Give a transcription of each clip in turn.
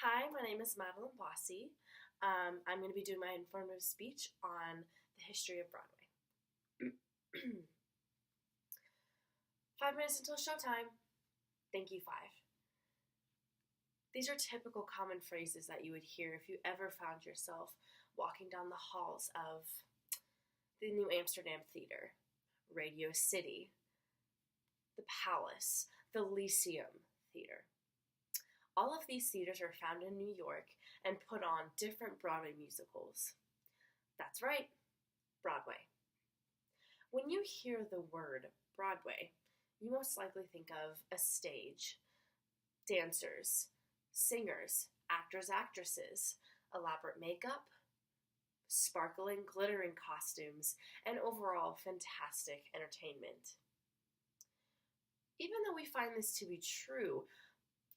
Hi, my name is Madeline Bossy. I'm going to be doing my informative speech on the history of Broadway. 5 minutes until showtime. Thank you, 5. These are typical common phrases that you would hear if you ever found yourself walking down the halls of the New Amsterdam Theater, Radio City, the Palace, the Lyceum Theater. All of these theaters are found in New York and put on different Broadway musicals. That's right, Broadway. When you hear the word Broadway, you most likely think of a stage, dancers, singers, actors, actresses, elaborate makeup, sparkling, glittering costumes, and overall fantastic entertainment. Even though we find this to be true,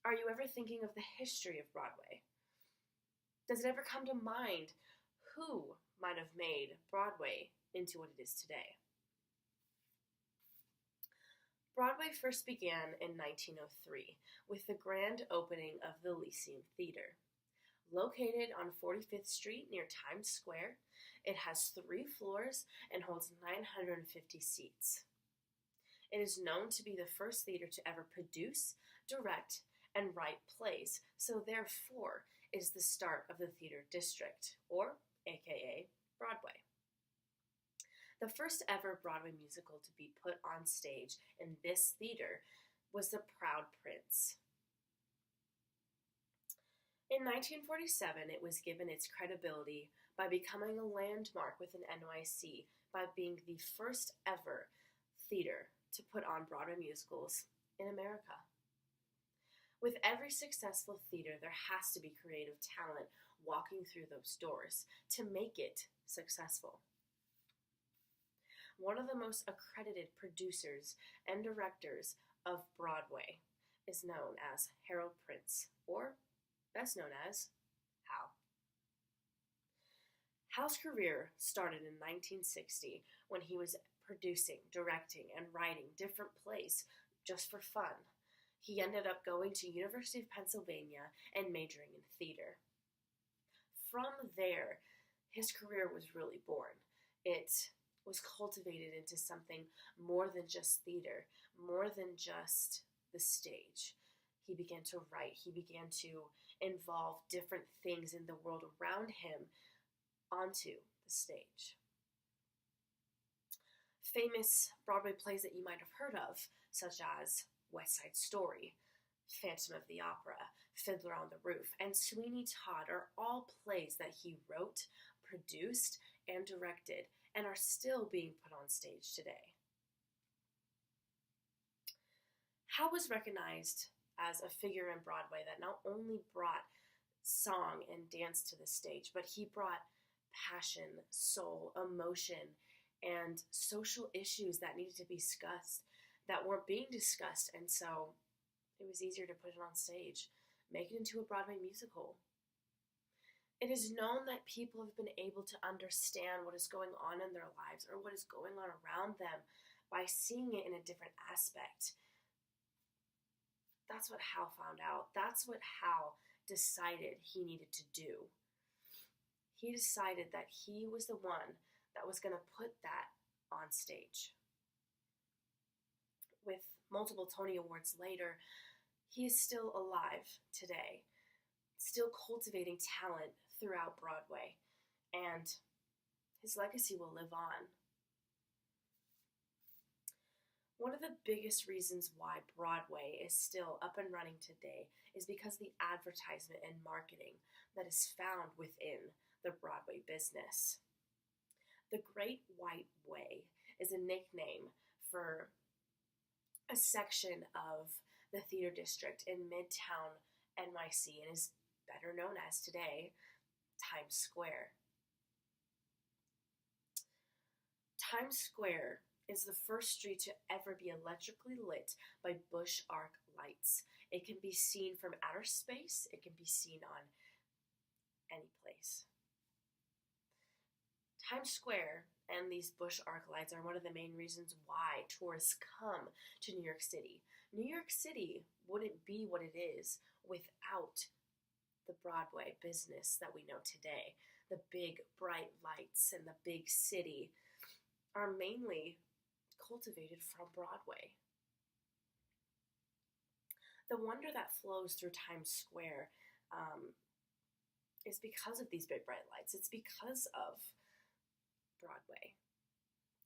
are you ever thinking of the history of Broadway? Does it ever come to mind who might have made Broadway into what it is today? Broadway first began in 1903 with the grand opening of the Lyceum Theater. Located on 45th Street near Times Square, it has 3 floors and holds 950 seats. It is known to be the first theater to ever produce, direct, and write plays, so therefore is the start of the theater district, or aka Broadway. The first ever Broadway musical to be put on stage in this theater was The Proud Prince. In 1947, it was given its credibility by becoming a landmark with an NYC by being the first ever theater to put on Broadway musicals in America. With every successful theater, there has to be creative talent walking through those doors to make it successful. One of the most accredited producers and directors of Broadway is known as Harold Prince, or best known as Hal. Hal's career started in 1960 when he was producing, directing, and writing different plays just for fun. He ended up going to University of Pennsylvania and majoring in theater. From there, his career was really born. It was cultivated into something more than just theater, more than just the stage. He began to write. He began to involve different things in the world around him onto the stage. Famous Broadway plays that you might have heard of, such as West Side Story, Phantom of the Opera, Fiddler on the Roof, and Sweeney Todd are all plays that he wrote, produced, and directed, and are still being put on stage today. Hal was recognized as a figure in Broadway that not only brought song and dance to the stage, but he brought passion, soul, emotion, and social issues that needed to be discussed that weren't being discussed, and so it was easier to put it on stage, make it into a Broadway musical. It is known that people have been able to understand what is going on in their lives or what is going on around them by seeing it in a different aspect. That's what Hal found out. That's what Hal decided he needed to do. He decided that he was the one that was going to put that on stage. With multiple Tony Awards later, he is still alive today, still cultivating talent throughout Broadway, and his legacy will live on. One of the biggest reasons why Broadway is still up and running today is because the advertisement and marketing that is found within the Broadway business. The Great White Way is a nickname for a section of the theater district in Midtown NYC and is better known as today Times Square. Times Square is the first street to ever be electrically lit by bush arc lights. It can be seen from outer space. It can be seen on any place. Times Square and these bush arc lights are one of the main reasons why tourists come to New York City. New York City wouldn't be what it is without the Broadway business that we know today, the big bright lights and the big city, are mainly cultivated from Broadway. The wonder that flows through Times Square is because of these big bright lights. It's because of Broadway.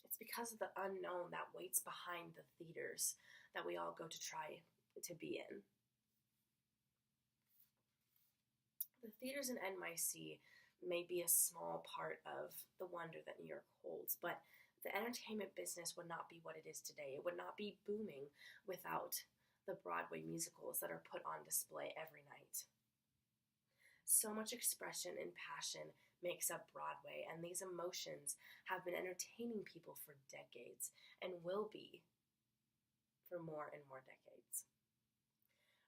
It's because of the unknown that waits behind the theaters that we all go to try to be in. The theaters in NYC may be a small part of the wonder that New York holds, but the entertainment business would not be what it is today. It would not be booming without the Broadway musicals that are put on display every night. So much expression and passion makes up Broadway, and these emotions have been entertaining people for decades and will be for more and more decades.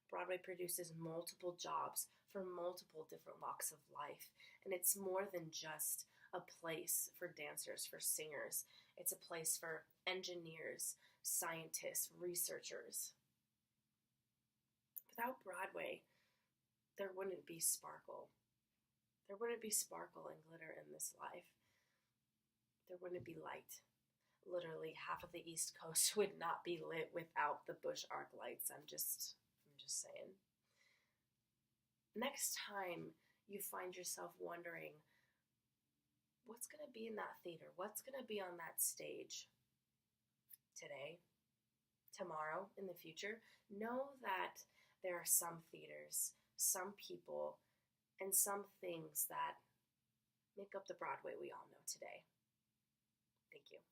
Broadway produces multiple jobs for multiple different walks of life, and it's more than just a place for dancers, for singers. It's a place for engineers, scientists, researchers. Without Broadway, there wouldn't be sparkle. There wouldn't be sparkle and glitter in this life. There wouldn't be light. Literally, half of the East Coast would not be lit without the Busch arc lights. I'm just saying. Next time you find yourself wondering, what's going to be in that theater? What's going to be on that stage today, tomorrow, in the future? Know that there are some theaters, some people, and some things that make up the Broadway we all know today. Thank you.